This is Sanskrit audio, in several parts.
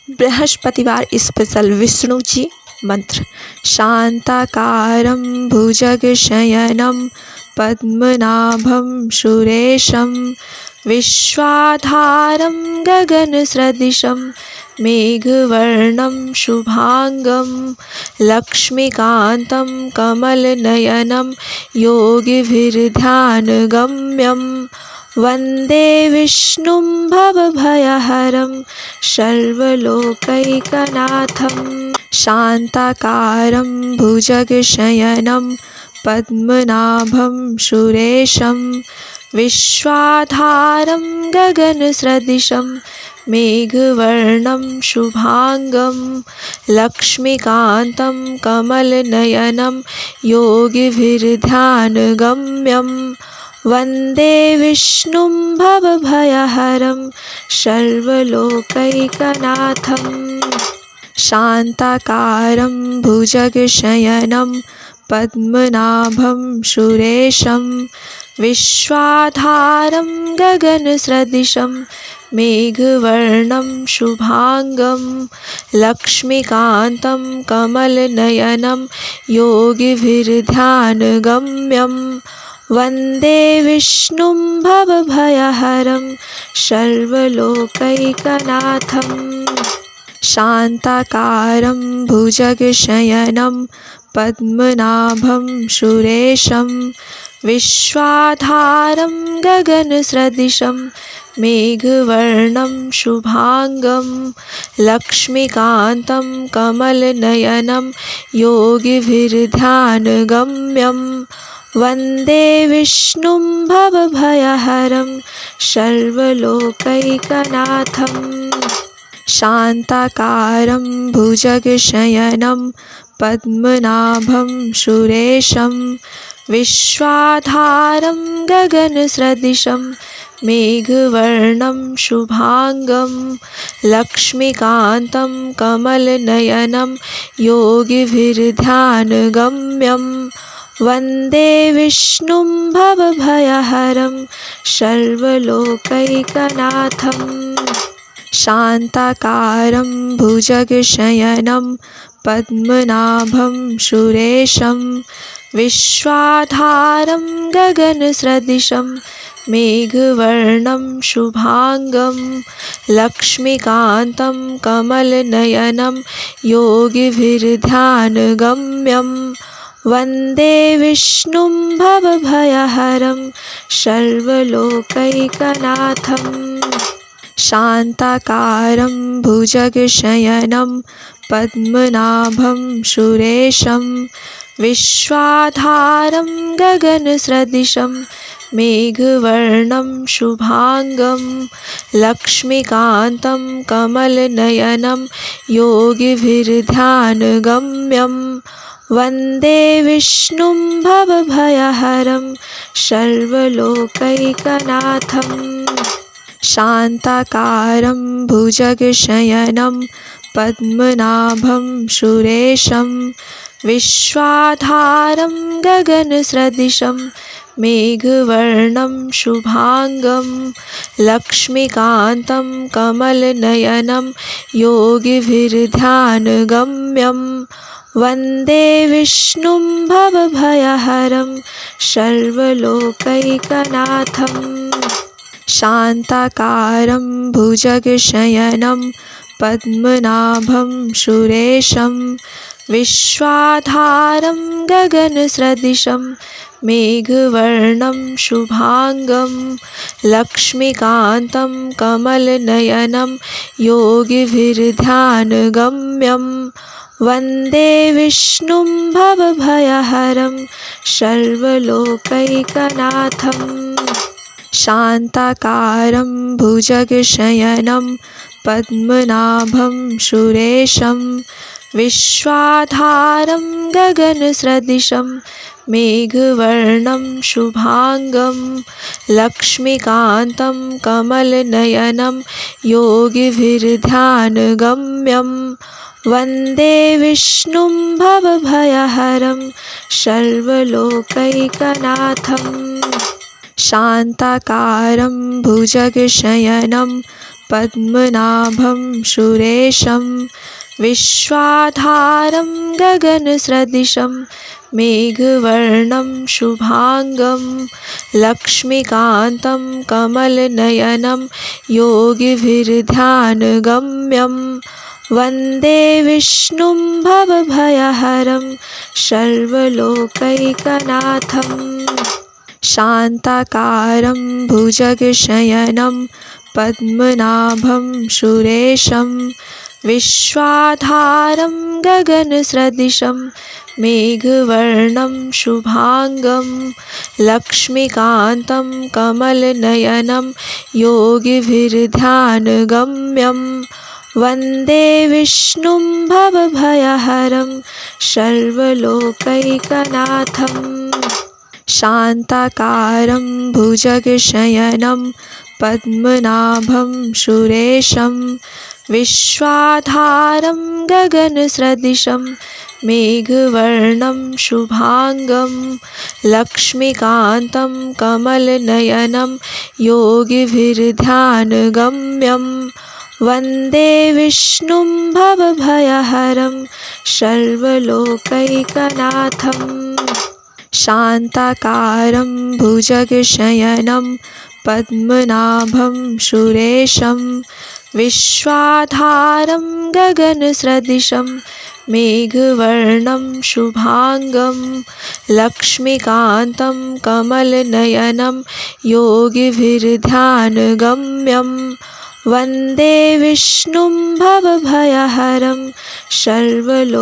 बृहस्पतिवार स्पेशल विष्णु जी मंत्र। शांताकारं भुजगशयनं पद्मनाभं सुरेशं विश्वाधारं गगनसदृशं मेघवर्णं शुभांगं लक्ष्मीकान्तं कमलनयनं योगिभिर्ध्यानगम्यं वन्दे विष्णुं भवभयहरं सर्वलोकैकनाथं। शांताकारं भुजगशयनं पद्मनाभं सुरेशं विश्वाधारं गगनसदृशं मेघवर्णं शुभांगं लक्ष्मीकान्तं कमलनयनं योगिभिर्ध्यानगम्यं वन्दे विष्णुं भवभयहरं सर्वलोकैकनाथं। शांताकारं भुजगशयनं पद्मनाभं सुरेशं विश्वाधारं गगनसदृशं मेघवर्णं शुभांगं लक्ष्मीकान्तं कमलनयनं योगिभिर्ध्यानगम्यं वन्दे विष्णुं भवभयहरं सर्वलोकैकनाथं। शांताकारं भुजगशयनं पद्मनाभं सुरेशं विश्वाधारं गगनसदृशं मेघवर्णं शुभांगं लक्ष्मीकान्तं कमलनयनं योगिभिर्ध्यानगम्यं वन्दे विष्णुं भवभयहरं सर्वलोकैकनाथं। शांताकारं भुजगशयनं पद्मनाभं सुरेशं विश्वाधारं गगनसदृशं मेघवर्णं शुभांगं लक्ष्मीकान्तं कमलनयनं योगिभिर्ध्यानगम्यं वन्दे विष्णुं भवभयहरं सर्वलोकैकनाथं। शांताकारं भुजगशयनं पद्मनाभं सुरेशं विश्वाधारं गगनसदृशं मेघवर्णं शुभांगं लक्ष्मीकान्तं कमलनयनं योगिभिर्ध्यानगम्यं वन्दे विष्णुं भवभयहरं सर्वलोकैकनाथं। शांताकारं भुजगशयनं पद्मनाभं सुरेशं विश्वाधारं गगनसदृशं मेघवर्णं शुभांगं लक्ष्मीकान्तं कमलनयनं योगिभिर्ध्यानगम्यं वन्दे विष्णुं भवभयहरं सर्वलोकैकनाथं। शांताकारं भुजगशयनं पद्मनाभं सुरेशं विश्वाधारं गगनसदृशं मेघवर्णं शुभांगं लक्ष्मीकान्तं कमलनयनं योगिभिर्ध्यानगम्यं वन्दे विष्णुं भवभयहरं सर्वलोकैकनाथं। शांताकारं भुजगशयनं पद्मनाभं सुरेशं विश्वाधारं गगनसदृशं मेघवर्णं शुभांगं लक्ष्मीकान्तं कमलनयनं योगिभिर्ध्यानगम्यं वन्दे विष्णुं भवभयहरं सर्वलोकैकनाथं। शांताकारं भुजगशयनं पद्मनाभं सुरेशं विश्वाधारं गगनसदृशं मेघवर्णं शुभांगं लक्ष्मीकान्तं कमलनयनं योगिभिर्ध्यानगम्यं वन्दे विष्णुं भवभयहरं सर्वलोकैकनाथं। शांताकारं भुजगशयनं पद्मनाभं सुरेशं विश्वाधारं गगनसदृशं मेघवर्णं शुभांगं लक्ष्मीकान्तं कमलनयनं योगिभिर्ध्यानगम्यं वन्दे विष्णुं भवभयहरं सर्वलोकैकनाथं शान्ताकारं भुजगशयनं पद्मनाभं सुरेशं विश्वाधारं गगनसदृशं मेघवर्णं शुभांगं लक्ष्मीकान्तं कमलनयनं योगिभिर्ध्यानगम्यं वन्दे विष्णुं भवभयहरं सर्वलोकैकनाथं शान्ताकारं भुजगशयनं पद्मनाभं सुरेशं विश्वाधारं गगनसदृशं मेघवर्णं शुभांगं लक्ष्मीकान्तं कमलनयनं योगिभिर्ध्यानगम्यं वन्दे विष्णुं भवभयहरं सर्वलोकैकनाथं शान्ताकारं भुजगशयनं पद्मनाभं सुरेशं विश्वाधारं गगनसदृशं मेघवर्णं शुभांगं लक्ष्मीकान्तं कमलनयनं योगिभिर्ध्यानगम्यं वन्दे विष्णुं भवभयहरं सर्वलोकैकनाथं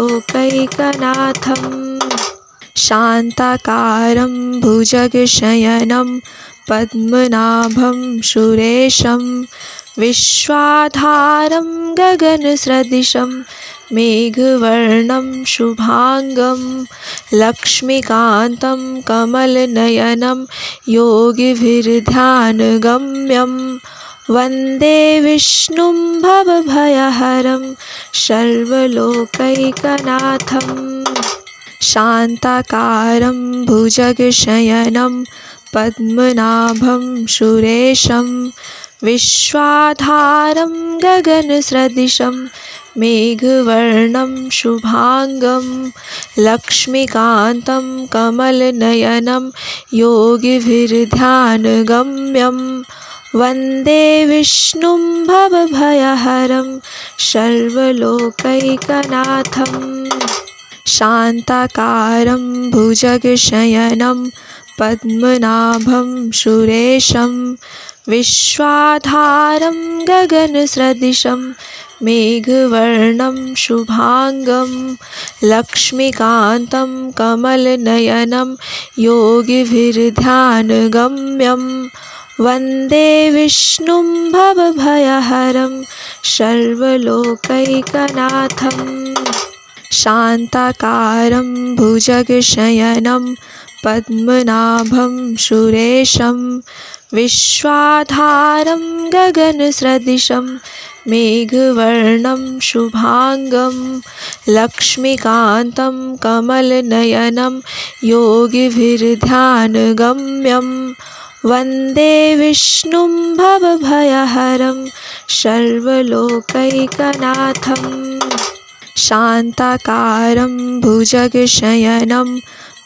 शान्ताकारं भुजगशयनं पद्मनाभं सुरेशं विश्वाधारं गगनसदृशं मेघवर्णं शुभांगं लक्ष्मीकान्तं कमलनयनं योगिभिर्ध्यानगम्यं वन्दे विष्णुं भवभयहरं सर्वलोकैकनाथं शान्ताकारं भुजगशयनं पद्मनाभं सुरेशं विश्वाधारं गगनसदृशं मेघवर्णं शुभांगं लक्ष्मीकान्तं कमलनयनं योगिभिर्ध्यानगम्यं वन्दे विष्णुं भवभयहरं सर्वलोकैकनाथं शान्ताकारं भुजगशयनं पद्मनाभं सुरेशं विश्वाधारं गगनसदृशं मेघवर्णं शुभांगं लक्ष्मीकान्तं कमलनयनं योगिभिर्ध्यानगम्यं वन्दे विष्णुं भवभयहरं सर्वलोकैकनाथं शान्ताकारं भुजगशयनं पद्मनाभं सुरेशं विश्वाधारं गगनसदृशं मेघवर्णं शुभांगं लक्ष्मीकान्तं कमलनयनं योगिभिर्ध्यानगम्यं वन्दे विष्णुं भवभयहरं सर्वलोकैकनाथं शान्ताकारं भुजगशयनं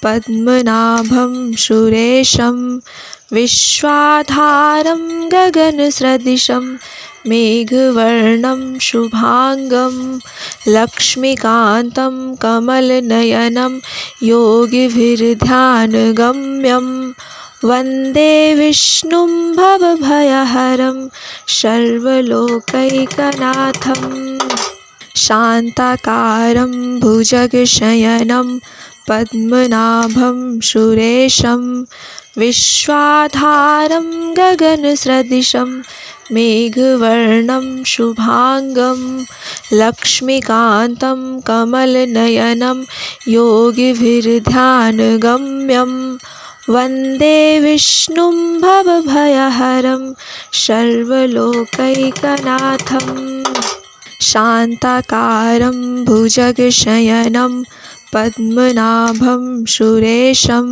पद्मनाभं सुरेशं विश्वाधारं गगनसदृशं मेघवर्णं शुभांगं लक्ष्मीकान्तं कमलनयनं योगिभिर्ध्यानगम्यं वन्दे विष्णुं भवभयहरं सर्वलोकैकनाथं शान्ताकारं भुजगशयनं पद्मनाभं सुरेशं विश्वाधारं गगनसदृशं मेघवर्णं शुभांगं लक्ष्मीकान्तं कमलनयनं योगिभिर्ध्यानगम्यं वन्दे विष्णुं भवभयहरं सर्वलोकैकनाथं शान्ताकारं भुजगशयनं पद्मनाभं सुरेशं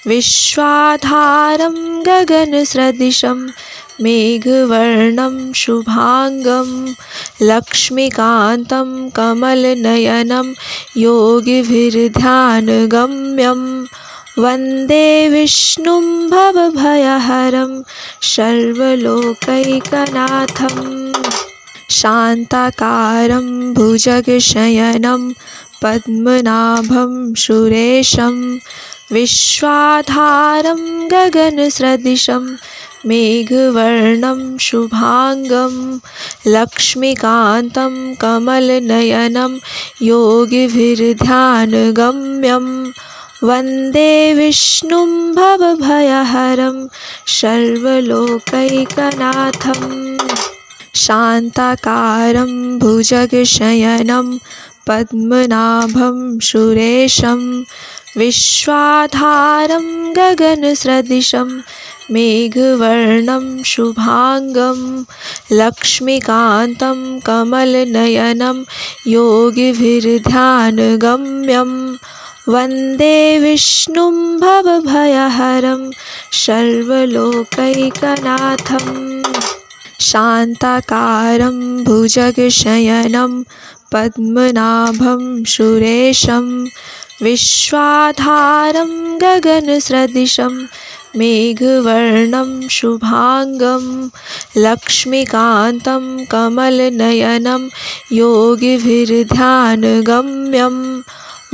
विश्वाधारं गगनसदृशं मेघवर्णं शुभांगं लक्ष्मीकान्तं कमलनयनं योगिभिर्ध्यानगम्यं वन्दे विष्णुं भवभयहरं सर्वलोकैकनाथम् शान्ताकारं भुजगशयनं पद्मनाभं सुरेशं विश्वाधारं गगनसदृशं मेघवर्णं शुभांगं लक्ष्मीकान्तं कमलनयनं योगिभिर्ध्यानगम्यं वन्दे विष्णुं भवभयहरं सर्वलोकैकनाथम् शान्ताकारं भुजगशयनं पद्मनाभं सुरेशं विश्वाधारं गगनसदृशं मेघवर्णं शुभांगं लक्ष्मीकान्तं कमलनयनं योगिभिर्ध्यानगम्यं वन्दे विष्णुं भवभयहरं सर्वलोकैकनाथम् शान्ताकारं भुजगशयनं पद्मनाभं सुरेशं विश्वाधारं गगनसदृशं मेघवर्णं शुभांगं लक्ष्मीकान्तं कमलनयनं योगिभिर्ध्यानगम्यं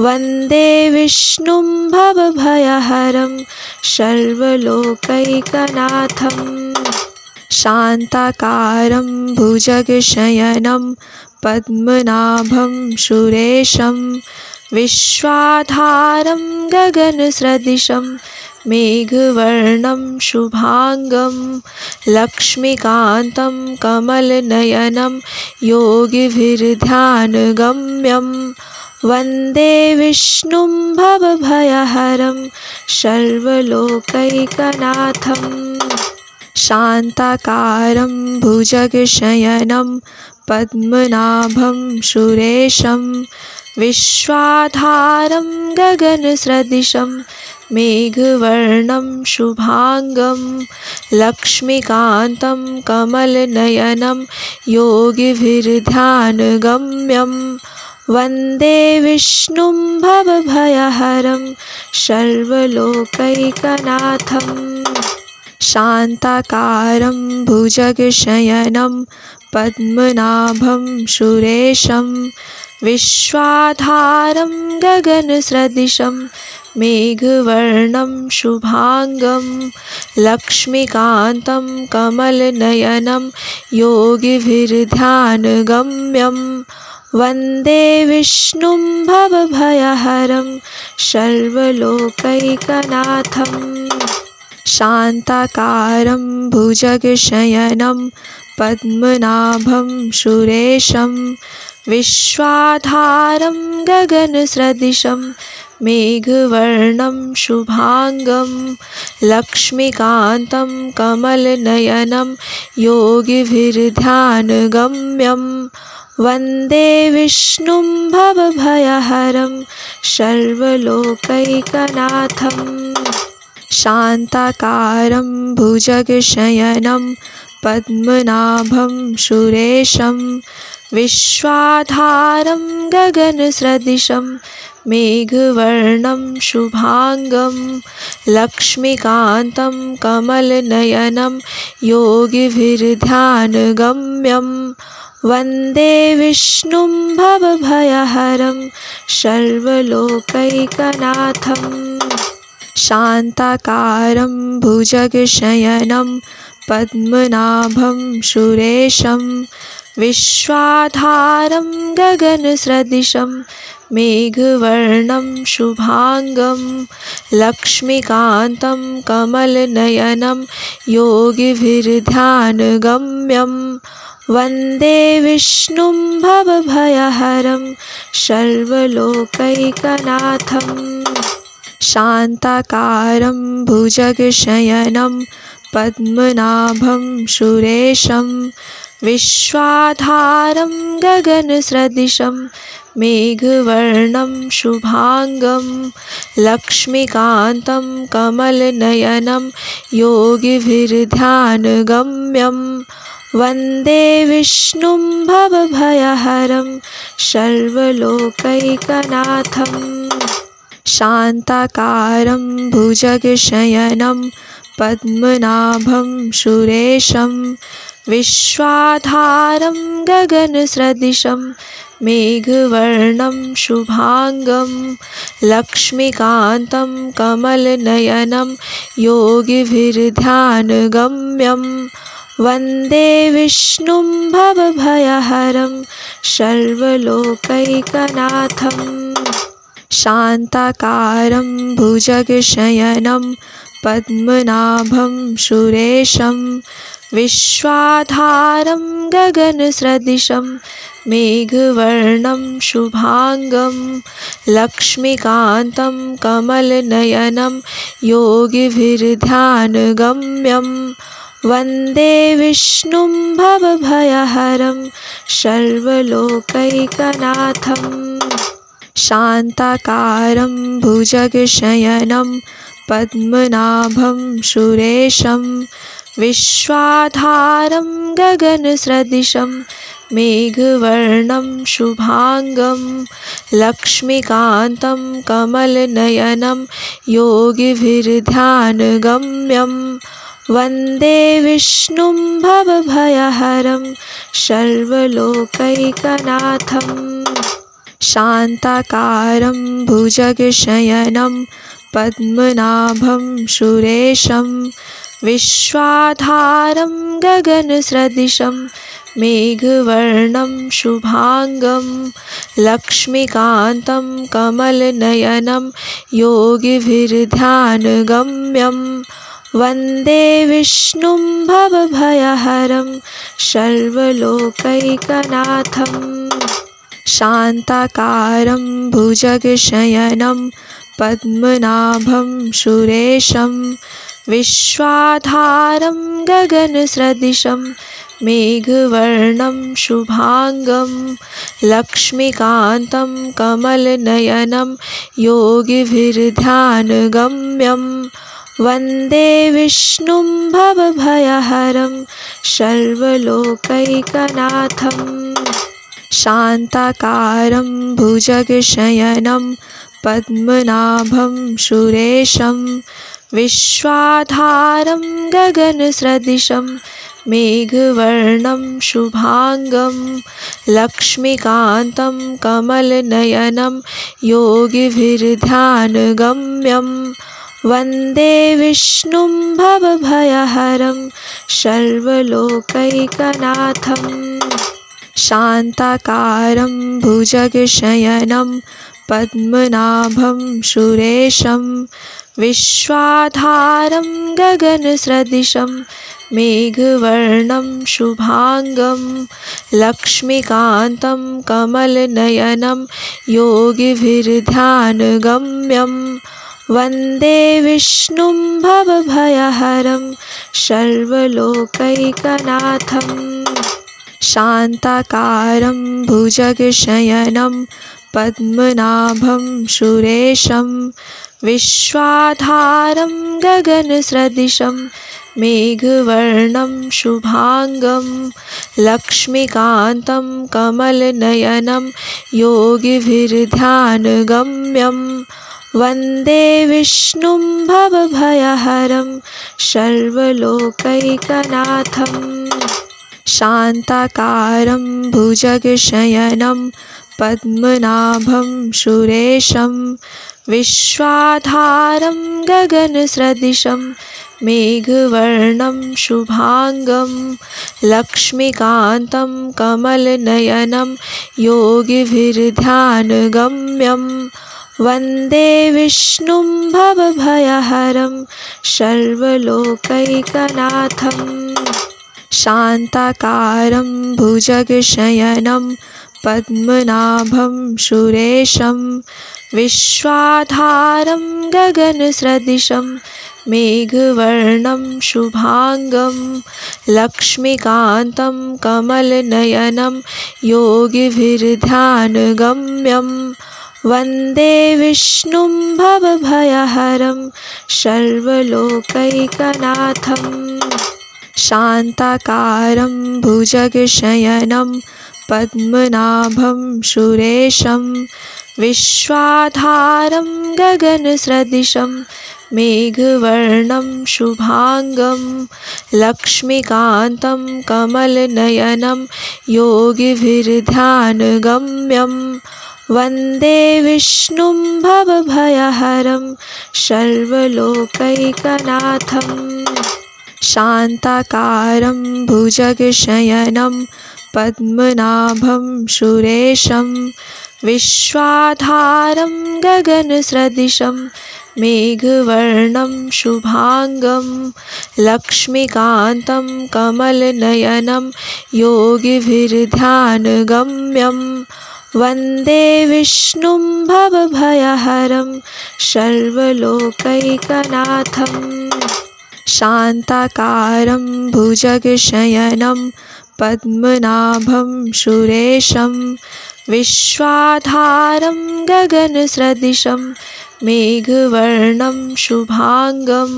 वन्दे विष्णुं भवभयहरं सर्वलोकैकनाथम् शान्ताकारं भुजगशयनं पद्मनाभं सुरेशं विश्वाधारं गगनसदृशं मेघवर्णं शुभांगं लक्ष्मीकान्तं कमलनयनं योगिभिर्ध्यानगम्यं वन्दे विष्णुं भवभयहरं सर्वलोकैकनाथम् शान्ताकारं भुजगशयनं पद्मनाभं सुरेशं विश्वाधारं गगनसदृशं मेघवर्णं शुभांगं लक्ष्मीकान्तं कमलनयनं योगिभिर्ध्यानगम्यं वन्दे विष्णुं भवभयहरं सर्वलोकैकनाथम् शान्ताकारं भुजगशयनं पद्मनाभं सुरेशं विश्वाधारं गगनसदृशं मेघवर्णं शुभांगं लक्ष्मीकान्तं कमलनयनं योगिभिर्ध्यानगम्यं वन्दे विष्णुं भवभयहरं सर्वलोकैकनाथम् शान्ताकारं भुजगशयनं पद्मनाभं सुरेशं विश्वाधारं गगनसदृशं मेघवर्णं शुभांगं लक्ष्मीकान्तं कमलनयनं योगिभिर्ध्यानगम्यं वन्दे विष्णुं भवभयहरं सर्वलोकैकनाथम् शान्ताकारं भुजगशयनं पद्मनाभं सुरेशं विश्वाधारं गगनसदृशं मेघवर्णं शुभांगं लक्ष्मीकान्तं कमलनयनं योगिभिर्ध्यानगम्यं वन्दे विष्णुं भवभयहरं सर्वलोकैकनाथम् शान्ताकारं भुजगशयनं पद्मनाभं सुरेशं विश्वाधारं गगनसदृशं मेघवर्णं शुभांगं लक्ष्मीकान्तं कमलनयनं योगिभिर्ध्यानगम्यं वन्दे विष्णुं भवभयहरं सर्वलोकैकनाथम् शान्ताकारं भुजगशयनं पद्मनाभं सुरेशं विश्वाधारं गगनसदृशं मेघवर्णं शुभांगं लक्ष्मीकान्तं कमलनयनं योगिभिर्ध्यानगम्यं वन्दे विष्णुं भवभयहरं सर्वलोकैकनाथम् शान्ताकारं भुजगशयनं पद्मनाभं सुरेशं विश्वाधारं गगनसदृशं मेघवर्णं शुभांगं लक्ष्मीकान्तं कमलनयनं योगिभिर्ध्यानगम्यं वन्दे विष्णुं भवभयहरं सर्वलोकैकनाथम् शान्ताकारं भुजगशयनं पद्मनाभं सुरेशं विश्वाधारं गगनसदृशं मेघवर्णं शुभांगं लक्ष्मीकान्तं कमलनयनं योगिभिर्ध्यानगम्यं वन्दे विष्णुं भवभयहरं सर्वलोकैकनाथम् शान्ताकारं भुजगशयनं पद्मनाभं सुरेशं विश्वाधारं गगनसदृशं मेघवर्णं शुभांगं लक्ष्मीकान्तं कमलनयनं योगिभिर्ध्यानगम्यं वन्दे विष्णुं भवभयहरं सर्वलोकैकनाथम् शान्ताकारं भुजगशयनं पद्मनाभं सुरेशं विश्वाधारं गगनसदृशं मेघवर्णं शुभांगं लक्ष्मीकान्तं कमलनयनं योगिभिर्ध्यानगम्यं वन्दे विष्णुं भवभयहरं सर्वलोकैकनाथम् शान्ताकारं भुजगशयनं पद्मनाभं सुरेशं विश्वाधारं गगनसदृशं मेघवर्णं शुभांगं लक्ष्मीकान्तं कमलनयनं योगिभिर्ध्यानगम्यं वन्दे विष्णुं भवभयहरं सर्वलोकैकनाथम् शान्ताकारं भुजगशयनं पद्मनाभं सुरेशं विश्वाधारं गगनसदृशं मेघवर्णं शुभांगं लक्ष्मीकान्तं कमलनयनं योगिभिर्ध्यानगम्यं वन्दे विष्णुं भवभयहरं सर्वलोकैकनाथम् शान्ताकारं भुजगशयनं पद्मनाभं सुरेशं विश्वाधारं गगनसदृशं मेघवर्णं शुभांगं लक्ष्मीकान्तं कमलनयनं योगिभिर्ध्यानगम्यं वन्दे विष्णुं भवभयहरं सर्वलोकैकनाथम् शान्ताकारं भुजगशयनं पद्मनाभं सुरेशं विश्वाधारं गगनसदृशं मेघवर्णं शुभांगं लक्ष्मीकान्तं कमलनयनं योगिभिर्ध्यानगम्यं वन्दे विष्णुं भवभयहरं सर्वलोकैकनाथम् शान्ताकारं भुजगशयनं पद्मनाभं सुरेशं विश्वाधारं गगनसदृशं मेघवर्णं शुभांगं लक्ष्मीकान्तं कमलनयनं योगिभिर्ध्यानगम्यं वन्दे विष्णुं भवभयहरं सर्वलोकैकनाथम् शान्ताकारं भुजगशयनं पद्मनाभं सुरेशं विश्वाधारं गगनसदृशं मेघवर्णं शुभांगं लक्ष्मीकान्तं कमलनयनं योगिभिर्ध्यानगम्यं वन्दे विष्णुं भवभयहरं सर्वलोकैकनाथम् शान्ताकारं भुजगशयनं पद्मनाभं सुरेशं विश्वाधारं गगनसदृशं मेघवर्णं शुभांगं लक्ष्मीकान्तं कमलनयनं योगिभिर्ध्यानगम्यं वन्दे विष्णुं भवभयहरं सर्वलोकैकनाथम् शान्ताकारं भुजगशयनं पद्मनाभं सुरेशं विश्वाधारं गगनसदृशं मेघवर्णं शुभांगं लक्ष्मीकान्तं कमलनयनं योगिभिर्ध्यानगम्यं वन्दे विष्णुं भवभयहरं सर्वलोकैकनाथम् शान्ताकारं भुजगशयनं पद्मनाभं सुरेशं विश्वाधारं गगनसदृशं मेघवर्णं शुभांगं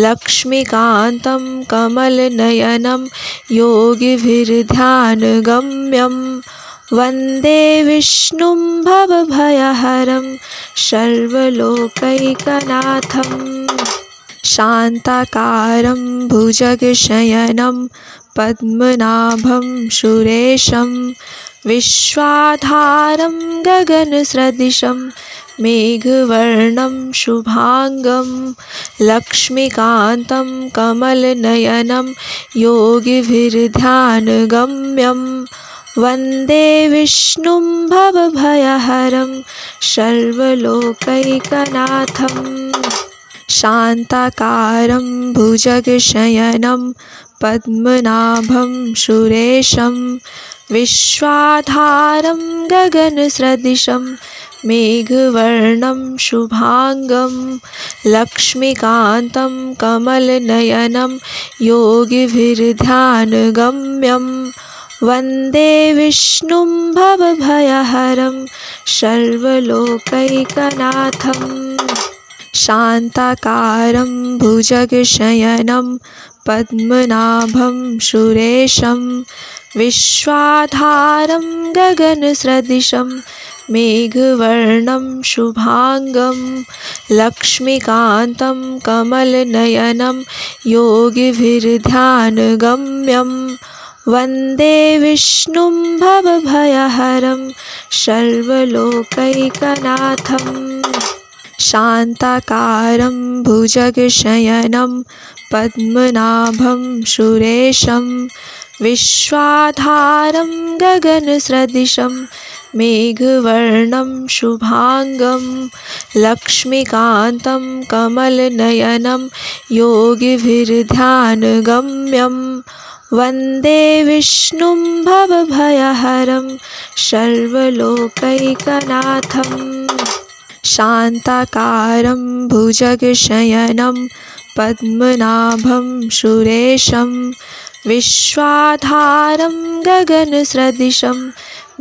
लक्ष्मीकान्तं कमलनयनं योगिभिर्ध्यानगम्यं वन्दे विष्णुं भवभयहरं सर्वलोकैकनाथम् शान्ताकारं भुजगशयनं पद्मनाभं सुरेशं विश्वाधारं गगनसदृशं मेघवर्णं शुभांगं लक्ष्मीकान्तं कमलनयनं योगिभिर्ध्यानगम्यं वन्दे विष्णुं भवभयहरं सर्वलोकैकनाथम् शान्ताकारं भुजगशयनं पद्मनाभं सुरेशं विश्वाधारं गगनसदृशं मेघवर्णं शुभांगं लक्ष्मीकान्तं कमलनयनं योगिभिर्ध्यानगम्यं वन्दे विष्णुं भवभयहरं सर्वलोकैकनाथम् शान्ताकारं भुजगशयनं पद्मनाभं सुरेशं विश्वाधारं गगनसदृशं मेघवर्णं शुभांगं लक्ष्मीकान्तं कमलनयनं योगिभिर्ध्यानगम्यं वन्दे विष्णुं भवभयहरं सर्वलोकैकनाथम् शान्ताकारं भुजगशयनं पद्मनाभं सुरेशं विश्वाधारं गगनसदृशं मेघवर्णं शुभांगं लक्ष्मीकान्तं कमलनयनं योगिभिर्ध्यानगम्यं वन्दे विष्णुं भवभयहरं सर्वलोकैकनाथम् शान्ताकारं भुजगशयनं पद्मनाभं सुरेशं विश्वाधारं गगनसदृशं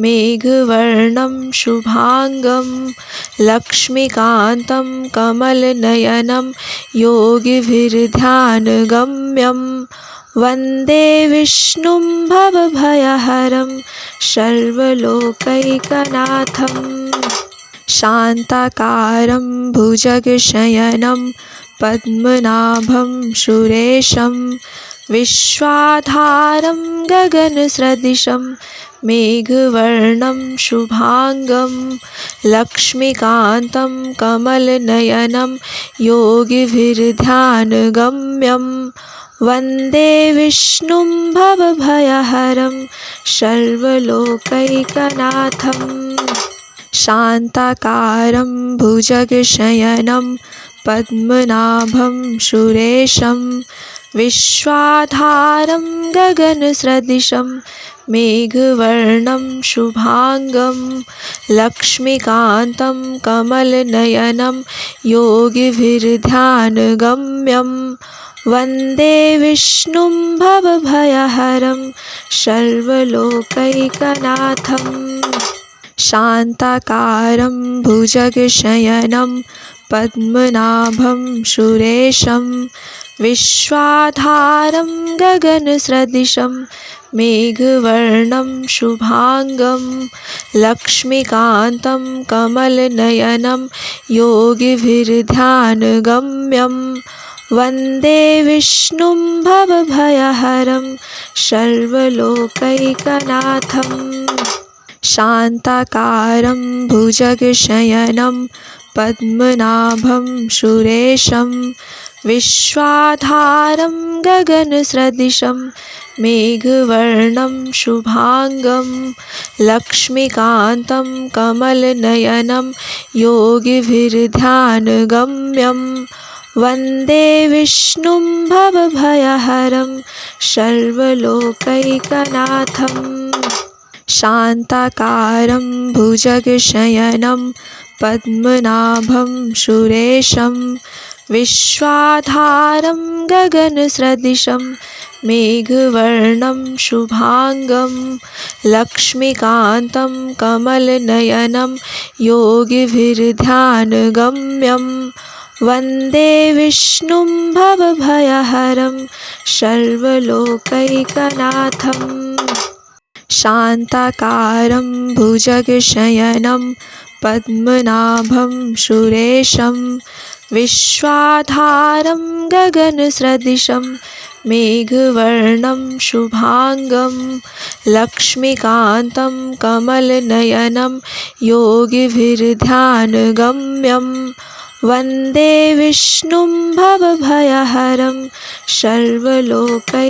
मेघवर्णं शुभांगं लक्ष्मीकान्तं कमलनयनं योगिभिर्ध्यानगम्यं वन्दे विष्णुं भवभयहरं सर्वलोकैकनाथम् शान्ताकारं भुजगशयनं पद्मनाभं सुरेशं विश्वाधारं गगनसदृशं मेघवर्णं शुभांगं लक्ष्मीकान्तं कमलनयनं योगिभिर्ध्यानगम्यं वन्दे विष्णुं भवभयहरं सर्वलोकैकनाथम् शान्ताकारं भुजगशयनं पद्मनाभं सुरेशं विश्वाधारं गगनसदृशं मेघवर्णं शुभांगं लक्ष्मीकान्तं कमलनयनं योगिभिर्ध्यानगम्यं वन्दे विष्णुं भवभयहरं सर्वलोकैकनाथम् शान्ताकारं भुजगशयनं पद्मनाभं सुरेशं विश्वाधारं गगनसदृशं मेघवर्णं शुभांगं लक्ष्मीकान्तं कमलनयनं योगिभिर्ध्यानगम्यं वन्दे विष्णुं भवभयहरं सर्वलोकैकनाथम् शान्ताकारं भुजगशयनं पद्मनाभं सुरेशं विश्वाधारं गगनसदृशं मेघवर्णं शुभांगं लक्ष्मीकान्तं कमलनयनं योगिभिर्ध्यानगम्यं वन्दे विष्णुं भवभयहरं सर्वलोकैकनाथम् शान्ताकारं भुजगशयनं पद्मनाभं सुरेशं विश्वाधारं गगनसदृशं मेघवर्णं शुभांगं लक्ष्मीकान्तं कमलनयनं योगिभिर्ध्यानगम्यं वन्दे विष्णुं भवभयहरं सर्वलोकैकनाथम् शान्ताकारं भुजगशयनं पद्मनाभं सुरेशं विश्वाधारं गगनसदृशं मेघवर्णं शुभांगं लक्ष्मीकान्तं कमलनयनं योगिभिर्ध्यानगम्यं वन्दे विष्णुं भवभयहरं सर्वलोकैकनाथम्